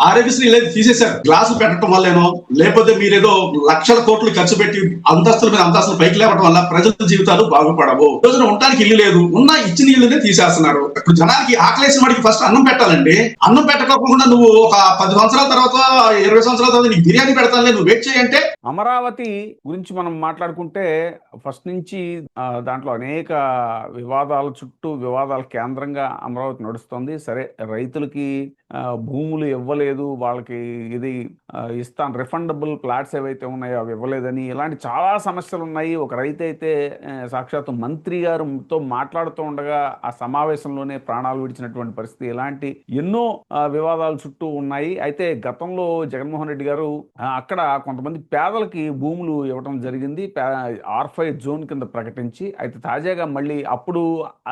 ఆరోగ్యశ్రీ లేదు తీసేశారు. గ్లాసులు పెట్టడం వల్లేనో లేకపోతే మీరేదో లక్షల కోట్లు ఖర్చు పెట్టి అంతస్తుల మీద అంతస్తులు పైకి లేవడం వల్ల ప్రజల జీవితాలు బాగుపడవు. రోజున ఉండడానికి ఇల్లు లేదు, ఉన్న ఇచ్చిన ఇల్లునే తీసేస్తున్నారు. ఇప్పుడు జనానికి ఆకలేసిన వాడికి ఫస్ట్ అన్నం పెట్టాలండి. అన్నం పెట్టకపోకుండా నువ్వు ఒక 10 సంవత్సరాల తర్వాత 20 సంవత్సరాల తర్వాత నీకు బిర్యానీ పెడతానులే నువ్వు వెయిట్ చేయంటే. అమరావతి గురించి మనం మాట్లాడుకుంటే ఫస్ట్ నుంచి దాంట్లో అనేక వివాదాల చుట్టూ వివాదాల కేంద్రంగా అమరావతి నడుస్తుంది. సరే, రైతులకి భూములు ఇవ్వలేదు, వాళ్ళకి ఇది ఇస్తాను రిఫండబుల్ ప్లాట్స్ ఏవైతే ఉన్నాయో అవి ఇవ్వలేదని ఇలాంటి చాలా సమస్యలు ఉన్నాయి. ఒక రైతు అయితే సాక్షాత్తు మంత్రి గారితో మాట్లాడుతూ ఉండగా ఆ సమావేశంలోనే ప్రాణాలు విడిచినటువంటి పరిస్థితి, ఇలాంటి ఎన్నో వివాదాల చుట్టూ ఉన్నాయి. అయితే గతంలో జగన్మోహన్ రెడ్డి గారు అక్కడ కొంతమంది పేదలకి భూములు ఇవ్వడం జరిగింది, R5 జోన్ కింద ప్రకటించి. అయితే తాజాగా మళ్ళీ అప్పుడు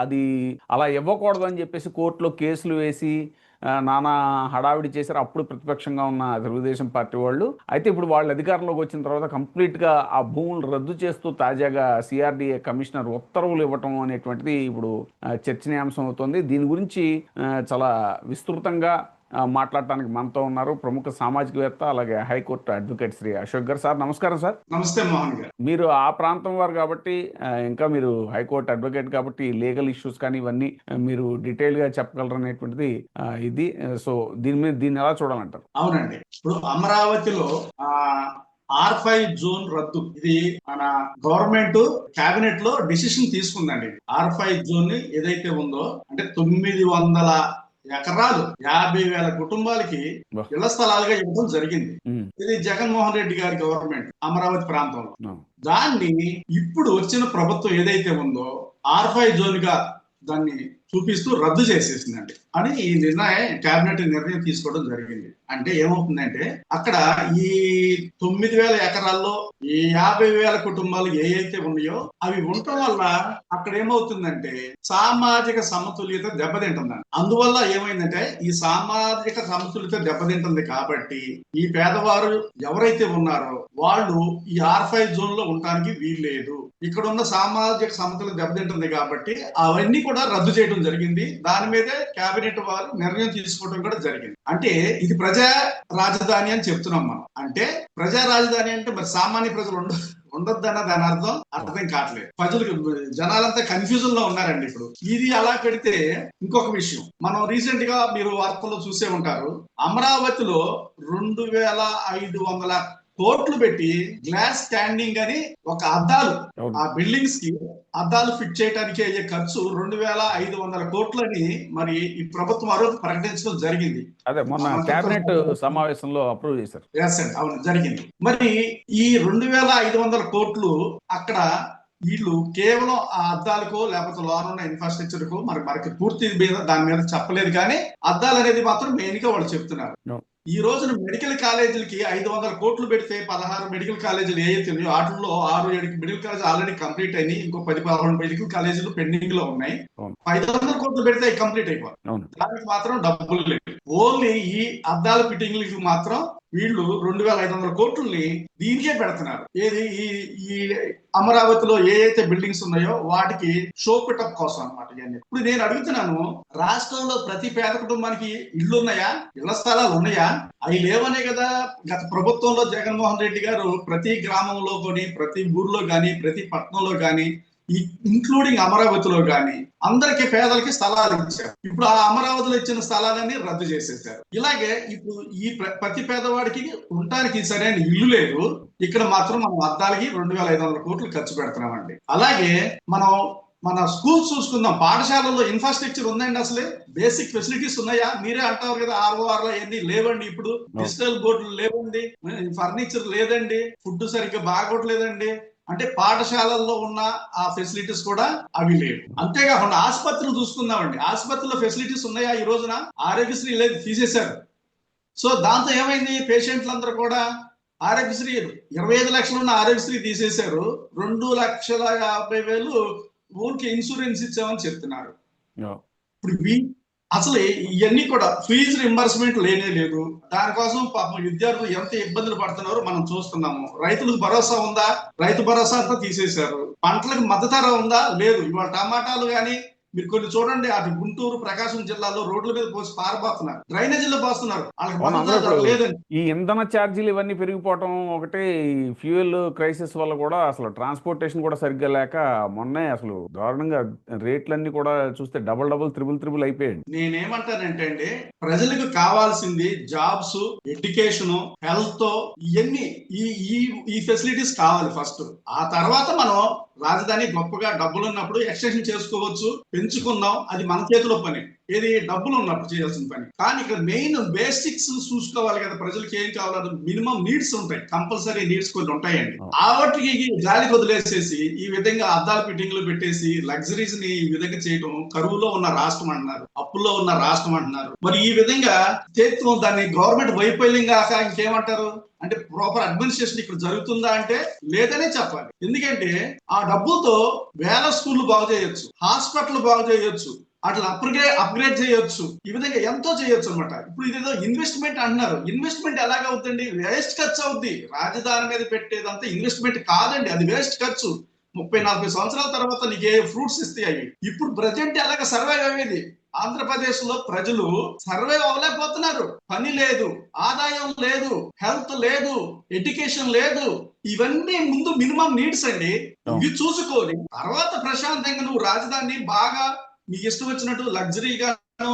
అది అలా ఇవ్వకూడదు అని చెప్పేసి కోర్టులో కేసులు వేసి నానా హడావిడి చేశారు అప్పుడు ప్రతిపక్షంగా ఉన్న తెలుగుదేశం పార్టీ వాళ్ళు. అయితే ఇప్పుడు వాళ్ళు అధికారంలోకి వచ్చిన తర్వాత కంప్లీట్గా ఆ భూములు రద్దు చేస్తూ తాజాగా CRDA కమిషనర్ ఉత్తర్వులు ఇవ్వటం అనేటువంటిది ఇప్పుడు చర్చనీయాంశం అవుతుంది. దీని గురించి చాలా విస్తృతంగా మాట్లాడటానికి మనతో ఉన్నారు ప్రముఖ సామాజికవేత్త అలాగే high court advocate Shri Ashok garu. Sir నమస్కారం. సార్ నమస్తే మోహన్ గారు. మీరు ఆ ప్రాంతం వారు కాబట్టి, ఇంకా మీరు హైకోర్టు అడ్వకేట్ కాబట్టి లీగల్ ఇష్యూస్ కానీ ఇవన్నీ మీరు డీటెయిల్ గా చెప్పగలరు అనేటువంటిది ఇది. సో దీన్ని ఎలా చూడాలంటారు? అవునండి, ఇప్పుడు అమరావతిలో R5 జోన్ రద్దు, ఇది మన గవర్నమెంట్ కేబినెట్ లో డిసిషన్ తీసుకుందండి. R5 జోన్ ఏదైతే ఉందో అంటే 900 ఎకరాలు 50,000 కుటుంబాలకి ఇళ్ల స్థలాలుగా ఇవ్వడం జరిగింది. ఇది జగన్మోహన్ రెడ్డి గారి గవర్నమెంట్ అమరావతి ప్రాంతంలో. దాన్ని ఇప్పుడు వచ్చిన ప్రభుత్వం ఏదైతే ఉందో R5 జోన్ గా దాన్ని చూపిస్తూ రద్దు చేసేసిందండి అని ఈ కేబినెట్ నిర్ణయం తీసుకోవడం జరిగింది. అంటే ఏమవుతుందంటే అక్కడ ఈ 9,000 ఎకరాల్లో ఈ 50,000 కుటుంబాలు ఏవైతే ఉన్నాయో అవి ఉండటం వల్ల అక్కడ ఏమవుతుందంటే సామాజిక సమతుల్యత దెబ్బతింటుందండి. అందువల్ల ఏమైందంటే ఈ సామాజిక సమతుల్యత దెబ్బతింటుంది కాబట్టి ఈ పేదవారు ఎవరైతే ఉన్నారో వాళ్ళు ఈ R5 జోన్ లో ఉండడానికి వీల్లేదు. ఇక్కడ ఉన్న సామాజిక సమతుల్యత దెబ్బతింటుంది కాబట్టి అవన్నీ కూడా రద్దు చేయడం జరిగింది. దాని మీదే కేబినెట్ వారు నిర్ణయం తీసుకోవడం కూడా జరిగింది. అంటే ఇది ప్రజా రాజధాని అని చెప్తున్నాం మనం. అంటే ప్రజా రాజధాని అంటే మరి సామాన్య ప్రజలు ఉండొద్దన్న దాని అర్థం కావట్లేదు. ప్రజలు జనాలంతా కన్ఫ్యూజన్ లో ఉన్నారండి. ఇప్పుడు ఇది అలా పెడితే ఇంకొక విషయం మనం రీసెంట్ గా మీరు వార్తల్లో చూసే ఉంటారు. అమరావతిలో 2,500 కోట్లు పెట్టి గ్లాస్ స్టాండింగ్ అని ఒక అద్దాలు ఆ బిల్డింగ్స్ కి అద్దాలు ఫిట్ చేయడానికి అయ్యే ఖర్చు 2,500 కోట్లని మరి ఈ ప్రభుత్వం వారు ప్రకటించడం జరిగింది. అదే మొన్న కేబినెట్ సమావేశంలో అప్రూవ్ చేశారు. అవును, జరిగింది. మరి ఈ 2,500 కోట్లు అక్కడ వీళ్ళు కేవలం ఆ అద్దాలకో లేకపోతే లోనున్న ఇన్ఫ్రాస్ట్రక్చర్ కో మనకి పూర్తి మీద దాని మీద చెప్పలేదు. కానీ అద్దాలు అనేది మాత్రం మెయిన్ గా వాళ్ళు చెప్తున్నారు. ఈ రోజున మెడికల్ కాలేజీలకి 500 కోట్లు పెడితే 16 మెడికల్ కాలేజీలు ఏవైతే ఉన్నాయో వాటిల్లో 6-7 మెడికల్ కాలేజీలు ఆల్రెడీ కంప్లీట్ అయినాయి. ఇంకో 10-11 మెడికల్ కాలేజీలు పెండింగ్ లో ఉన్నాయి. 500 కోట్లు పెడితే కంప్లీట్ అయిపోతుంది. దానికి మాత్రం డబ్బులు లేవు. ఓన్లీ ఈ అద్దాల ఫిట్టింగ్లకి మాత్రం వీళ్ళు 2,500 కోట్లని దీనికే పెడుతున్నారు. ఏది ఈ అమరావతిలో ఏదైతే బిల్డింగ్స్ ఉన్నాయో వాటికి షో పిటప్ కోసం అనమాట. ఇప్పుడు నేను అడుగుతున్నాను, రాష్ట్రంలో ప్రతి పేద కుటుంబానికి ఇళ్ళు ఉన్నాయా, ఇళ్ల స్థలాలు ఉన్నాయా? అవి లేవనే కదా గత ప్రభుత్వంలో జగన్మోహన్ రెడ్డి గారు ప్రతి గ్రామంలో కానీ ప్రతి ఊర్లో గాని ప్రతి పట్టణంలో గాని ఇంక్లూడింగ్ అమరావతిలో గాని అందరికి పేదలకి స్థలాలు ఇచ్చారు. ఇప్పుడు ఆ అమరావతిలో ఇచ్చిన స్థలాలన్నీ రద్దు చేసేసారు. ఇలాగే ఇప్పుడు ఈ ప్రతి పేదవాడికి ఉండడానికి సరైన ఇల్లు లేదు. ఇక్కడ మాత్రం మనం అద్దాలకి 2,500 కోట్లు ఖర్చు పెడుతున్నామండి. అలాగే మన స్కూల్స్ చూసుకుందాం. పాఠశాలలో ఇన్ఫ్రాస్ట్రక్చర్ ఉందండి? అసలే బేసిక్ ఫెసిలిటీస్ ఉన్నాయా? మీరే అంటారు కదా ROR ఎన్ని లేవండి, ఇప్పుడు డిజిటల్ బోర్డులు లేవండి, ఫర్నిచర్ లేదండి, ఫుడ్ సరిగ్గా బాగోట్లేదండి. అంటే పాఠశాలల్లో ఉన్న ఆ ఫెసిలిటీస్ కూడా అవి లేవు. అంతేకాకుండా ఆసుపత్రులు చూసుకుందామండి. ఆసుపత్రిలో ఫెసిలిటీస్ ఉన్నాయా? ఈ రోజున ఆరోగ్యశ్రీ లేదు, తీసేశారు. సో దాంతో ఏమైంది? పేషెంట్లందరూ కూడా ఆరోగ్యశ్రీ 25 లక్షలు ఉన్న ఆరోగ్యశ్రీ తీసేశారు. 2,50,000 ఊరికి ఇన్సూరెన్స్ ఇచ్చామని చెప్తున్నారు. ఇప్పుడు అసలు ఇవన్నీ కూడా ఫీజు రింబర్స్మెంట్ లేనే లేదు. దానికోసం పాపం విద్యార్థులు ఎంత ఇబ్బందులు పడుతున్నారో మనం చూస్తున్నాము. రైతులకు భరోసా ఉందా? రైతు భరోసా అంతా తీసేశారు. పంటలకు మద్దతు ధర ఉందా? లేదు. ఇవాళ టమాటాలు కానీ మీరు కొన్ని చూడండి, అటు గుంటూరు ప్రకాశం జిల్లాలో రోడ్ల మీద పోసి పారబోతున్నారు, డ్రైనేజీలో పోస్తున్నారు, వాళ్ళకి భద్రత లేదండి. ఈ ఇంధన ఛార్జీలు ఇవన్నీ పెరిగిపోవటం ఒకటి, ఫ్యూయల్ క్రైసిస్ వల్ల కూడా అసలు ట్రాన్స్పోర్టేషన్ కూడా సరిగ్గా లేక మొన్నే అసలు దారుణంగా రేట్లన్నీ కూడా చూస్తే డబుల్ త్రిబుల్ అయిపోయాయి. నేనేమంటానంటే అండి, ప్రజలకు కావాల్సింది జాబ్స్, ఎడ్యుకేషన్, హెల్త్, ఇవన్నీ ఈ ఫెసిలిటీస్ కావాలి ఫస్ట్. ఆ తర్వాత మనం రాజధాని గొప్పగా డబ్బులు ఉన్నప్పుడు ఎక్స్టెన్షన్ చేసుకోవచ్చు, పెంచుకుందాం, అది మన చేతిలో పని. ఏది డబ్బులు ఉన్నప్పుడు చేయాల్సిన పని. కానీ ఇక్కడ మెయిన్ బేసిక్స్ చూసుకోవాలి కదా, ప్రజలకు ఏం కావాలో మినిమం నీడ్స్ ఉంటాయి, కంపల్సరీ నీడ్స్ కొన్ని ఉంటాయండి. ఆ వాటికి గాలికి వదిలేసేసి ఈ విధంగా అద్దాల ఫిట్టింగ్లు పెట్టేసి లగ్జరీస్ ని ఈ విధంగా చేయడం, కరువులో ఉన్న రాష్ట్రం అంటున్నారు, అప్పుల్లో ఉన్న రాష్ట్రం అంటున్నారు. మరి ఈ విధంగా చేత్తో దాన్ని గవర్నమెంట్ వైఫల్యం కాక ఇంకేమంటారు అంటే, ప్రాపర్ అడ్మినిస్ట్రేషన్ ఇక్కడ జరుగుతుందా అంటే లేదనే చెప్పాలి. ఎందుకంటే ఆ డబ్బులతో వేల స్కూళ్లు బాగు చేయొచ్చు, హాస్పిటల్ బాగు చేయొచ్చు, అట్లా అప్గ్రేడ్ చేయొచ్చు, ఈ విధంగా ఎంతో చేయొచ్చు అనమాట. ఇప్పుడు ఇదేదో ఇన్వెస్ట్మెంట్ అంటున్నారు, ఇన్వెస్ట్మెంట్ ఎలాగవుతుంది? వేస్ట్ ఖర్చు అవుద్ది. రాజధాని మీద పెట్టేదంతా ఇన్వెస్ట్మెంట్ కాదండి, అది వేస్ట్ ఖర్చు. 30-40 సంవత్సరాల తర్వాత నీకు ఏ ఫ్రూట్స్ ఇస్తాయి? ఇప్పుడు ప్రజెంట్ ఎలాగ సర్వైవ్ అయ్యేది? ఆంధ్రప్రదేశ్ లో ప్రజలు సర్వైవ్ అవ్వలేకపోతున్నారు. పని లేదు, ఆదాయం లేదు, హెల్త్ లేదు, ఎడ్యుకేషన్ లేదు. ఇవన్నీ ముందు మినిమం నీడ్స్ అండి. ఇవి చూసుకొని తర్వాత ప్రశాంతంగా నువ్వు రాజధాని బాగా మీకు ఇష్టం వచ్చినట్టు లగ్జరీగాను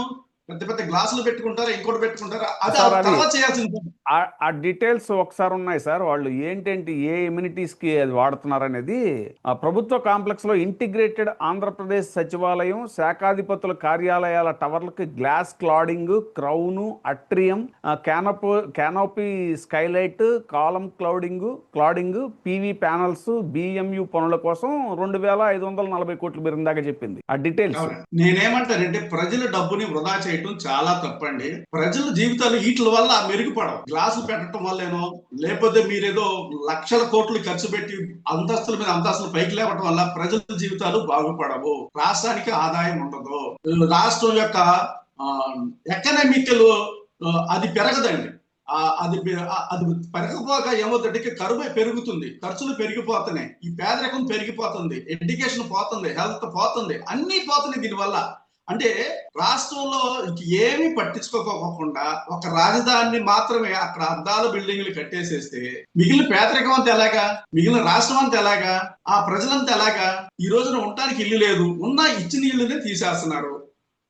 పెద్ద పెద్ద గ్లాసులు పెట్టుకుంటారా, ఇంకోటి పెట్టుకుంటారా, అది తర్వాత చేయాల్సింది. ఆ డీటెయిల్స్ ఒకసారి ఉన్నాయి సార్. వాళ్ళు ఏంటంటే ఏ ఇమ్యూనిటీస్ కి అది వాడుతున్నారు అనేది. ఆ ప్రభుత్వ కాంప్లెక్స్ లో ఇంటిగ్రేటెడ్ ఆంధ్రప్రదేశ్ సచివాలయం శాఖాధిపతుల కార్యాలయాల టవర్లకి glass cladding, crown, atrium, canopy skylight, column cladding, PV panels, BMU పనుల కోసం 2,540 కోట్లు మీరు ఇందాక చెప్పింది. ఆ డీటెయిల్స్ నేనేమంటానంటే, ప్రజల డబ్బుని వృధా చేయటం చాలా తప్పండి. ప్రజల జీవితాలు వీటి వల్ల మెరుగుపడవు. గ్లాసులు పెట్టడం వల్లేనో, లేకపోతే మీరేదో లక్షల కోట్లు ఖర్చు పెట్టి అంతస్తుల మీద అంతస్తులు పైకి లేవటం వల్ల ప్రజల జీవితాలు బాగుపడవు, రాష్ట్రానికి ఆదాయం ఉండదు, రాష్ట్రం యొక్క ఎకనామికల్ అది పెరగదండి. అది పెరగపోక ఏమవుతుందంటే కరువు పెరుగుతుంది, ఖర్చులు పెరిగిపోతున్నాయి, ఈ పేదరికం పెరిగిపోతుంది, ఎడ్యుకేషన్ పోతుంది, హెల్త్ పోతుంది, అన్ని పోతున్నాయి దీనివల్ల. అంటే రాష్ట్రంలో ఏమీ పట్టించుకోకుండా ఒక రాజధానిని మాత్రమే అక్కడ అద్దాల బిల్డింగ్లు కట్టేసేస్తే మిగిలిన పేదరికం అంతా ఎలాగా, మిగిలిన రాష్ట్రం అంతా ఎలాగా, ఆ ప్రజలంతా ఎలాగా? ఈ రోజున ఉండటానికి ఇల్లు లేదు, ఉన్న ఇచ్చిన ఇల్లునే తీసేస్తున్నారు,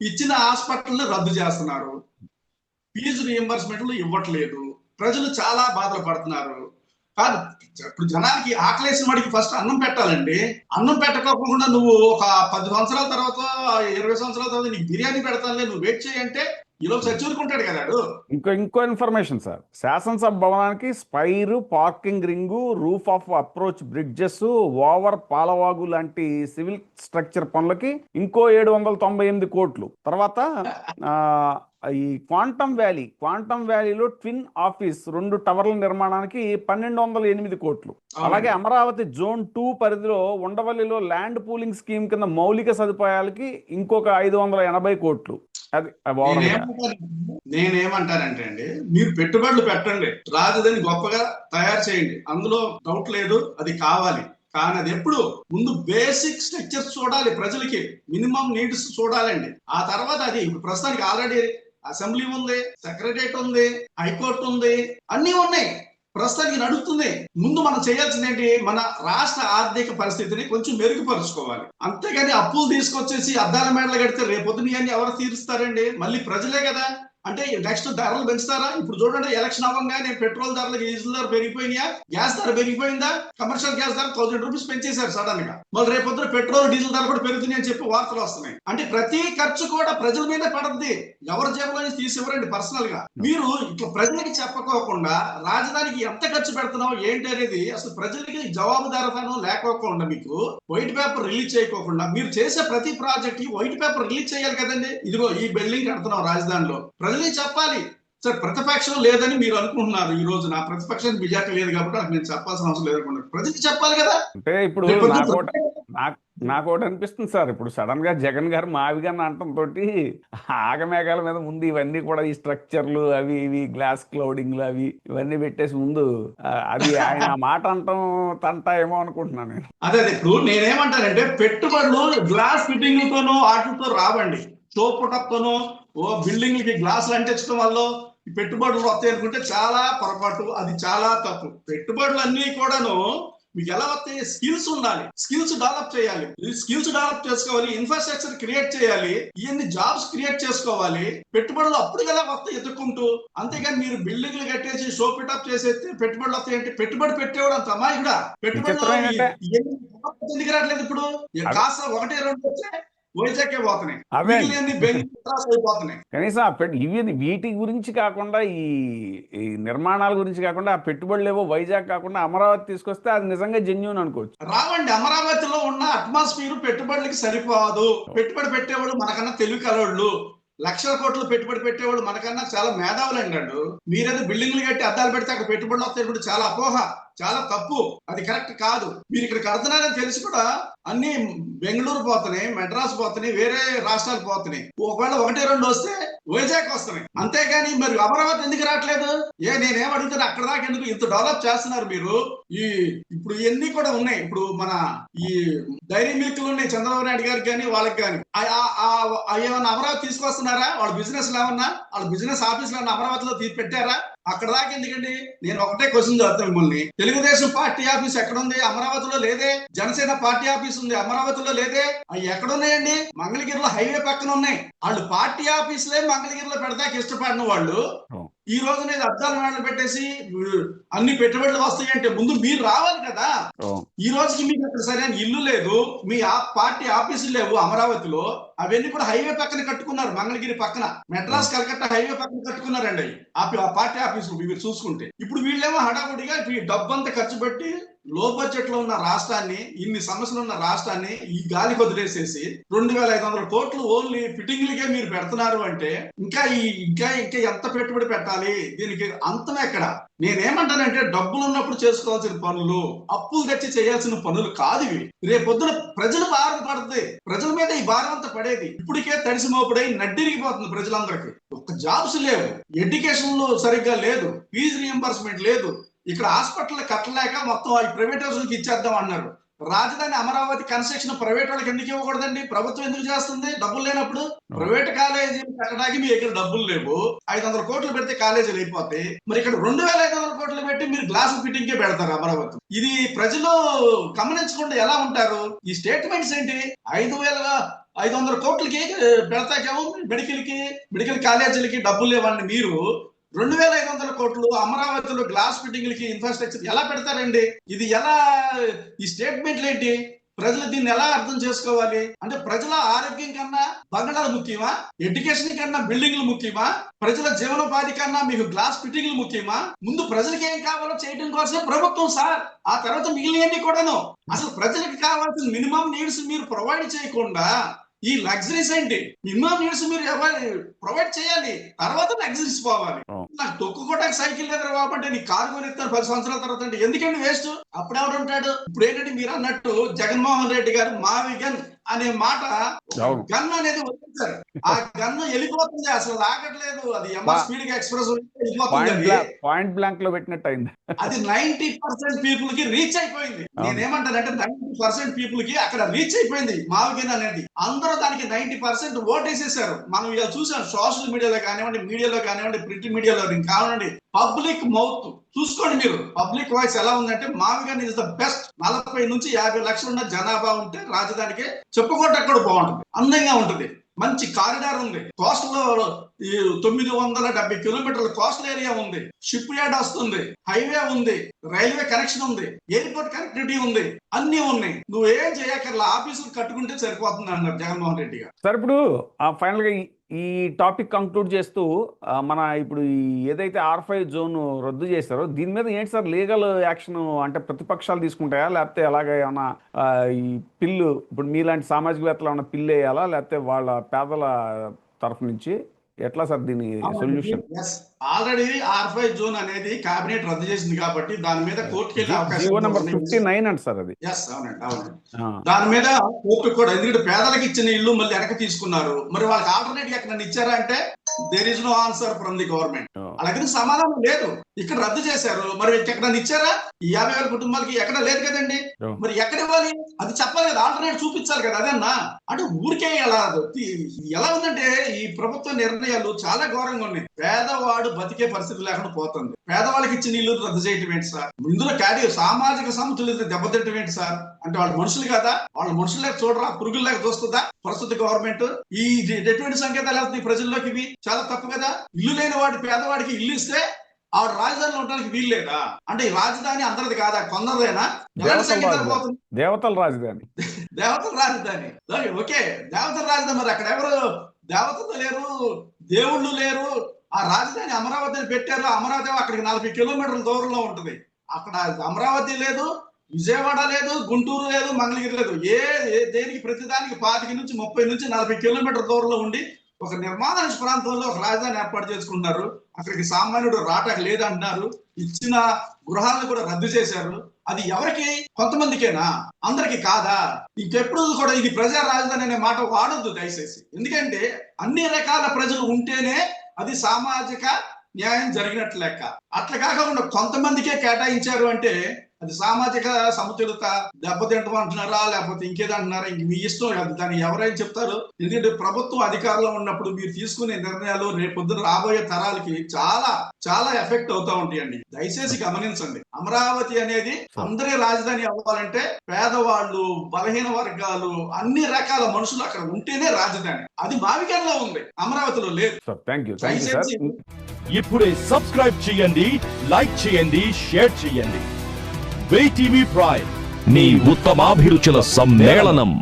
ఇచ్చిన హాస్పిటల్ని రద్దు చేస్తున్నారు, ఫీజు రీఎంబర్స్మెంట్లు ఇవ్వట్లేదు, ప్రజలు చాలా బాధలు పడుతున్నారు. కాదు, ఇప్పుడు జనానికి ఆకలేసిన వాడికి ఫస్ట్ అన్నం పెట్టాలండి. అన్నం పెట్టకోకుండా నువ్వు ఒక 10 సంవత్సరాల తర్వాత 20 సంవత్సరాల తర్వాత నీకు బిర్యానీ పెడతానులే, నువ్వు వెయిట్ చేయంటే ఈలోపు చచ్చూరుకుంటాడు కదా. ఇంకో ఇన్ఫర్మేషన్ సార్. శాసనసభ భవనానికి spire, parking ring, roof of approach bridges, over Palavagu లాంటి సివిల్ స్ట్రక్చర్ పనులకి ఇంకో 798 కోట్లు. తర్వాత ఈ క్వాంటమ్ వ్యాలీలో ట్విన్ ఆఫీస్ 2 టవర్ల నిర్మాణానికి 1,208 కోట్లు. అలాగే అమరావతి జోన్ 2 పరిధిలో ఉండవల్లిలో ల్యాండ్ పూలింగ్ స్కీమ్ కింద మౌలిక సదుపాయాలకి ఇంకొక 580 కోట్లు. అది నేనేమంటానంటే అండి, మీరు పెట్టుబడులు పెట్టండి, రాజధాని గొప్పగా తయారు చేయండి, అందులో డౌట్ లేదు, అది కావాలి. కానీ అది ఎప్పుడు ముందు బేసిక్ స్ట్రక్చర్స్ చూడాలి, ప్రజలకి మినిమం నీడ్స్ చూడాలండి. ఆ తర్వాత అది ప్రస్తుతానికి ఆల్రెడీ అసెంబ్లీ ఉంది, సెక్రటరియట్ ఉంది, హైకోర్టు ఉంది, అన్ని ఉన్నాయి, ప్రస్తుతానికి నడుస్తుంది. ముందు మనం చేయాల్సింది ఏంటి, మన రాష్ట్ర ఆర్థిక పరిస్థితిని కొంచెం మెరుగుపరుచుకోవాలి. అంతేగాని అప్పులు తీసుకొచ్చేసి అద్దాల మేడలు కడితే రేపొద్దున అన్ని ఎవరు తీరుస్తారండి? మళ్ళీ ప్రజలే కదా. అంటే నెక్స్ట్ ధరలు పెంచుతారా? ఇప్పుడు చూడండి, ఎలక్షన్ అవ్వగానే పెట్రోల్ ధరలు, డీజిల్ ధర పెరిగిపోయినాయా, గ్యాస్ ధర పెరిగిపోయిందా? కమర్షియల్ గ్యాస్ ధర 1000 రూపీస్ పెంచేశారు సడన్ గా. మళ్ళీ రేపొద్దున పెట్రోల్, డీజిల్ ధర కూడా పెరుగుతున్నాయి అని చెప్పి వార్తలు వస్తున్నాయి. అంటే ప్రతి ఖర్చు కూడా ప్రజల మీదే పడద్ది, ఎవరి జేబులో నుంచి తీసివ్వరండి పర్సనల్ గా. మీరు ఇట్లా ప్రజలకి చెప్పకోకుండా రాజధానికి ఎంత ఖర్చు పెడుతున్నావు ఏంటి అనేది అసలు ప్రజలకి జవాబుదారితనం లేకోకుండా, మీకు వైట్ పేపర్ రిలీజ్ చేయకోకుండా, మీరు చేసే ప్రతి ప్రాజెక్ట్ కి వైట్ పేపర్ రిలీజ్ చేయాలి కదండి. ఇదిగో ఈ బిల్డింగ్ కడుతున్నాం రాజధానిలో, ప్రజలే చెప్పాలి. సార్, ప్రతిపక్షం లేదని మీరు అనుకుంటున్నారు, ఈ రోజు నా ప్రతిపక్షానికి మెజార్టీ లేదు కాబట్టి నేను చెప్పాల్సిన అవసరం లేదు. ప్రజలకు చెప్పాలి కదా. అంటే ఇప్పుడు నాకు ఒకటి అనిపిస్తుంది సార్, ఇప్పుడు సడన్ గా జగన్ గారు మావిగాన్ని అంటంతో ఆగమేఘాల మీద ముందు ఇవన్నీ కూడా ఈ స్ట్రక్చర్లు అవి ఇవి గ్లాస్ క్లౌడింగ్లు అవి ఇవన్నీ పెట్టేసి ముందు అది ఆయన ఆ మాట అంటాం తంటా ఏమో అనుకుంటున్నాను నేను. అదే ఇప్పుడు నేనేమంటానంటే పెట్టుబడులు గ్లాస్ ఫిట్టింగ్లతోనూ వాటితో రావండి. తోపుటతోనూ బిల్డింగ్లకి గ్లాసులు అంటించడం వల్ల ఈ పెట్టుబడులు వస్తాయి అనుకుంటే చాలా పొరపాటు, అది చాలా తప్పు. పెట్టుబడులు అన్ని కూడాను మీకు ఎలా వస్తాయి? స్కిల్స్ ఉండాలి, స్కిల్స్ డెవలప్ చేయాలి, స్కిల్స్ డెవలప్ చేసుకోవాలి, ఇన్ఫ్రాస్ట్రక్చర్ క్రియేట్ చేయాలి, ఇవన్నీ జాబ్స్ క్రియేట్ చేసుకోవాలి. పెట్టుబడులు అప్పుడు ఎలా వస్తాయి ఎదుర్కొంటూ. అంతేగాని మీరు బిల్డింగ్లు కట్టేసి షో పిటప్ చేసేస్తే పెట్టుబడులు వస్తాయి అంటే పెట్టుబడి పెట్టేవాడు అంత అమాయకుడా? పెట్టుబడులు ఎందుకు రావట్లేదు? ఇప్పుడు కాస్త 1-2 వచ్చే వైజాగ్కే పోతున్నాయి, మిగిలిన బెంగళూరు అయిపోతున్నాయి. కనీసం ఇవి వీటి గురించి కాకుండా ఈ నిర్మాణాల గురించి కాకుండా ఆ పెట్టుబడులు ఏవో వైజాగ్ కాకుండా అమరావతి తీసుకొస్తే అది నిజంగా జెన్యూన్ అనుకోవచ్చు. రావండి. అమరావతిలో ఉన్న అట్మాస్ఫియర్ పెట్టుబడులకి సరిపోదు. పెట్టుబడి పెట్టేవాళ్ళు మనకన్నా తెలివి కలవాళ్ళు, లక్షల కోట్లు పెట్టుబడి పెట్టేవాళ్ళు మనకన్నా చాలా మేధావులు అన్నాడు. మీరేదో బిల్డింగ్లు కట్టి అద్దాలు పెడితే అక్కడ పెట్టుబడులు వస్తాయి కూడా చాలా అపోహ, చాలా తప్పు, అది కరెక్ట్ కాదు. మీరు ఇక్కడ కడుతున్నారని తెలిసి కూడా అన్ని బెంగళూరు పోతున్నాయి, మెడ్రాస్ పోతున్నాయి, వేరే రాష్ట్రాలు పోతున్నాయి. ఒకవేళ 1-2 వస్తే వైజాగ్ వస్తున్నాయి. అంతేగాని మరి అమరావతి ఎందుకు రావట్లేదు? నేనేం అడుగుతాను, అక్కడ దాకా ఎందుకు ఇంత డెవలప్ చేస్తున్నారు మీరు? ఇప్పుడు ఇవన్నీ కూడా ఉన్నాయి. ఇప్పుడు మన ఈ డైరీ మిల్క్లు ఉన్నాయి చంద్రబాబు నాయుడు గారికి కానీ వాళ్ళకి కానీ. ఏమన్నా అమరావతి తీసుకొస్తున్నారా? వాళ్ళ బిజినెస్ ఏమన్నా, వాళ్ళ బిజినెస్ ఆఫీసులు అమరావతిలో పెట్టారా? అక్కడ దాకా ఎందుకండి? నేను ఒకటే క్వశ్చన్ చదువుతాను మిమ్మల్ని. తెలుగుదేశం పార్టీ ఆఫీస్ ఎక్కడుంది? అమరావతిలో లేదే. జనసేన పార్టీ ఆఫీస్ ఉంది, అమరావతిలో లేదే. అవి ఎక్కడున్నాయండి? మంగళగిరిలో హైవే పక్కన ఉన్నాయి. వాళ్ళు పార్టీ ఆఫీసులే మంగళగిరిలో పెడతాకి ఇష్టపడిన వాళ్ళు ఈ రోజు నేను అద్దాల మేడలు పెట్టేసి అన్ని పెట్టుబడులు వస్తాయి అంటే ముందు మీరు రావాలి కదా. ఈ రోజుకి మీకు అక్కడ సరైన ఇల్లు లేదు, మీ పార్టీ ఆఫీసులు లేవు అమరావతిలో. అవన్నీ కూడా హైవే పక్కన కట్టుకున్నారు, మంగళగిరి పక్కన, మెడ్రాస్ కలకత్తా హైవే పక్కన కట్టుకున్నారండి ఆ పార్టీ ఆఫీసులు మీరు చూసుకుంటే. ఇప్పుడు వీళ్ళేమో హడావుడిగా డబ్బంతా ఖర్చు పెట్టి లో బడ్జెట్ లో ఉన్న రాష్ట్రాన్ని, ఇన్ని సమస్యలు ఉన్న రాష్ట్రాన్ని ఈ గాలికి వదిలేసేసి 2500 కోట్లు ఓన్లీ ఫిట్టింగ్లకే మీరు పెడుతున్నారు అంటే ఇంకా ఇంకా ఎంత పెట్టుబడి పెట్టాలి? దీనికి అంతం ఎక్కడ? నేనేమంటానంటే డబ్బులు ఉన్నప్పుడు చేసుకోవాల్సిన పనులు, అప్పులు తెచ్చి చేయాల్సిన పనులు కాదు ఇవి. రేపొద్దున ప్రజలు భారం పడుతుంది, ప్రజల మీద ఈ భారం అంతా పడేది. ఇప్పటికే తడిసి మోపడై నడ్డిరిగిపోతుంది ప్రజలందరికీ. ఒక్క జాబ్స్ లేవు, ఎడ్యుకేషన్ లో సరిగ్గా లేదు, ఫీజు రియంబర్స్మెంట్ లేదు. ఇక్కడ హాస్పిటల్ కట్టలేక మొత్తం ఈ ప్రైవేట్ హౌస్కి ఇచ్చేద్దాం అన్నారు. రాజధాని అమరావతి కన్స్ట్రక్షన్ ప్రైవేట్ వాళ్ళకి ఎందుకు ఇవ్వకూడదండి? ప్రభుత్వం ఎందుకు చేస్తుంది డబ్బులు లేనప్పుడు? ప్రైవేట్ కాలేజీలు కట్టడానికి మీ దగ్గర డబ్బులు లేవు, 500 కోట్లు పెడితే కాలేజీలు అయిపోతాయి. మరి ఇక్కడ 2500 కోట్లు పెట్టి మీరు గ్లాస్ ఫిట్టింగ్ కే పెడతారు అమరావతి. ఇది ప్రజలు గమనించకుండా ఎలా ఉంటారు? ఈ స్టేట్మెంట్స్ ఏంటి? 500 కోట్లకి పెడతాకేమో మెడికల్ కాలేజీలకి డబ్బులు లేవండి. మీరు 2500 కోట్లు అమరావతిలో గ్లాస్ ఫిట్టింగ్లకి ఇన్ఫ్రాస్ట్రక్చర్ ఎలా పెడతారండి? ఇది ఎలా? ఈ స్టేట్మెంట్లు ఏంటి? ప్రజలు దీన్ని ఎలా అర్థం చేసుకోవాలి? అంటే ప్రజల ఆరోగ్యం కన్నా బంగాళాలు ముఖ్యమా? ఎడ్యుకేషన్ కన్నా బిల్డింగ్లు ముఖ్యమా? ప్రజల జీవనోపాధి కన్నా మీకు గ్లాస్ ఫిట్టింగ్లు ముఖ్యమా? ముందు ప్రజలకు ఏం కావాలో చేయడం కోసమే ప్రభుత్వం సార్. ఆ తర్వాత మిగిలినవన్నీ కూడాను. అసలు ప్రజలకు కావాల్సిన మినిమం నీడ్స్ మీరు ప్రొవైడ్ చేయకుండా ఈ లగ్జరీస్ ఏంటి? మినిమం నీడ్స్ మీరు ప్రొవైడ్ చేయాలి, తర్వాత లగ్జరీస్ పోవాలి. నాకు తొక్కుకోవడానికి సైకిల్ దగ్గర కాబట్టి నీ కారు కొనిస్తాను 10 సంవత్సరాల తర్వాత అంటే ఎందుకండి వేస్ట్? అప్పుడు ఎవరు ఉంటాడు? ఇప్పుడు ఏంటంటే మీరు అన్నట్టు జగన్మోహన్ రెడ్డి గారు మావిగన్ అనే మాట, గన్ అనేది వదిలేశారు. ఆ గన్ను వెళ్ళిపోతుంది, అసలు లాగట్లేదు. అది స్పీడ్ గా ఎక్స్ప్రెస్ పాయింట్ బ్లాంక్ లో పెట్టినట్టు అయింది. అది 90% పీపుల్ కి రీచ్ అయిపోయింది. నేనేమంటానంటే 90% పీపుల్ కి అక్కడ రీచ్ అయిపోయింది మావిగన్ అనేది. అందరూ దానికి 90% ఓటేసేసారు. మనం ఇలా చూసాం సోషల్ మీడియాలో కానివ్వండి, మీడియాలో కానివ్వండి, ప్రింట్ మీడియాలో కానివ్వండి. పబ్లిక్ మౌత్ చూసుకోండి మీరు. పబ్లిక్ వాయిస్ ఎలా ఉందంటే మావిగన్ ఇస్ ద బెస్ట్. 40 నుంచి 50 లక్షలు ఉన్న జనాభా ఉంటే రాజధానికి చెప్పుకోవటం కూడా బాగుంటుంది, అందంగా ఉంటుంది, మంచి కారిడార్ ఉంది, కోస్టల్ 970 కిలోమీటర్ల కోస్టల్ ఏరియా ఉంది, షిప్ యార్డ్ వస్తుంది, హైవే ఉంది, రైల్వే కనెక్షన్ ఉంది, ఎయిర్పోర్ట్ కనెక్టివిటీ ఉంది, అన్ని ఉన్నాయి. నువ్వేం చేయక్కర్లా, ఆఫీసులు కట్టుకుంటే సరిపోతుంది అన్నారు జగన్మోహన్ రెడ్డి గారు. సార్ ఇప్పుడు ఫైనల్ గా ఈ టాపిక్ కంక్లూడ్ చేస్తూ మన ఇప్పుడు ఏదైతే R5 జోన్ రద్దు చేస్తారో దీని మీద ఏంటి సార్ లీగల్ యాక్షన్? అంటే ప్రతిపక్షాలు తీసుకుంటాయా, లేకపోతే అలాగే ఏమన్నా ఈ పిల్లు ఇప్పుడు మీలాంటి సామాజికవేత్తలు ఏమన్నా పిల్లు వేయాలా, లేకపోతే వాళ్ళ పేదల తరఫు నుంచి ఎట్లా సార్ దీని సొల్యూషన్? ఆల్రెడీ R5 జోన్ అనేది కేబినెట్ రద్దు చేసింది కాబట్టి దాని మీద కోర్టుకి వెళ్ళే జీవో నెంబర్ అవకాశం 59 అంట సార్ అది. దాని మీద కోర్టు కూడా, ఎందుకంటే పేదలకు ఇచ్చిన ఇల్లు మళ్ళీ వెనక్కి తీసుకున్నారు, మరి వాళ్ళకి ఆల్టర్నేట్ ఎక్కడ ఇచ్చారా అంటే there is no answer from the government. అలాగే సమాధానం లేదు, ఇక్కడ రద్దు చేశారు, మరి ఎక్కడ ఇచ్చారా? ఈ 50,000 కుటుంబాలకి ఎక్కడ లేదు కదండి, మరి ఎక్కడ ఇవ్వాలి? అది చెప్పాలి కదా, ఆల్టర్నేట్ చూపించాలి కదా. అదన్నా అంటే ఊరికే ఎలా ఉందంటే ఈ ప్రభుత్వ నిర్ణయాలు చాలా ఘోరంగా ఉన్నాయి. పేదవాడు బతికే పరిస్థితి లేకుండా పోతుంది. పేదవాళ్ళకి ఇచ్చిన ఇల్లు రద్దు చేయటం ఏంటి సార్? ఇందులో సామాజిక సమతుల్యత దెబ్బతింటం ఏంటి సార్? అంటే వాళ్ళు మనుషులు కదా, వాళ్ళ మనుషులు లేక చూడరా, పురుగులు లేక చూస్తుందా ప్రస్తుత గవర్నమెంట్? ఈ ఎటువంటి సంకేతాలు వెళ్తుంది ప్రజల్లోకి? ఇవి చాలా తప్పు కదా. ఇల్లు లేని వాడి పేదవాడికి ఇల్లు ఇస్తే ఆ రాజధానిలో ఉండడానికి వీలు లేదా? అంటే ఈ రాజధాని అందరిది కాదా, కొందరిదేనా? ఎలాంటి సంకేతాలు పోతుంది? దేవతల రాజధాని, దేవతల రాజధాని. ఓకే, దేవతల రాజధాని. మరి అక్కడ ఎవరు దేవతలు లేరు, దేవుళ్ళు లేరు. ఆ రాజధాని అమరావతిని పెట్టారు. అమరావతి అక్కడికి 40 కిలోమీటర్ల దూరంలో ఉంటుంది. అక్కడ అమరావతి లేదు, విజయవాడ లేదు, గుంటూరు లేదు, మంగళగిరి లేదు. దేనికి ప్రతిదానికి 25 నుంచి 30 నుంచి 40 కిలోమీటర్ల దూరంలో ఉండి ఒక నిర్మాణ ప్రాంతంలో ఒక రాజధాని ఏర్పాటు చేసుకుంటున్నారు. అక్కడికి సామాన్యుడు రాటకు లేదంటున్నారు. ఇచ్చిన గృహాలను కూడా రద్దు చేశారు. అది ఎవరికి? కొంతమందికేనా, అందరికి కాదా? ఇంకెప్పుడు కూడా ఇది ప్రజా రాజధాని అనే మాట వాడొద్దు దయచేసి. ఎందుకంటే అన్ని రకాల ప్రజలు ఉంటేనే అది సామాజిక న్యాయం జరిగినట్లు లెక్క. అట్లా కాకుండా కొంతమందికే కేటాయించారు అంటే అది సామాజిక సమతుల్యత దెబ్బతింటం అంటున్నారా, లేకపోతే ఇంకేదంటున్నారా? ఇంక మీ ఇష్టం కాదు, దాన్ని ఎవరైనా చెప్తారు. ఎందుకంటే ప్రభుత్వం అధికారంలో ఉన్నప్పుడు మీరు తీసుకునే నిర్ణయాలు రేపొద్దున రాబోయే తరాలకి చాలా చాలా ఎఫెక్ట్ అవుతా ఉంటాయండి. దయచేసి గమనించండి. అమరావతి అనేది అందరి రాజధాని అవ్వాలంటే పేదవాళ్ళు, బలహీన వర్గాలు, అన్ని రకాల మనుషులు అక్కడ ఉంటేనే రాజధాని. అది మావికేలో ఉంది, అమరావతిలో లేదు. ఇప్పుడే సబ్స్క్రైబ్ చేయండి, లైక్ చేయండి, షేర్ చేయండి. VTV ప్రైమ్, నీ ఉత్తమాభిరుచుల సమ్మేళనం.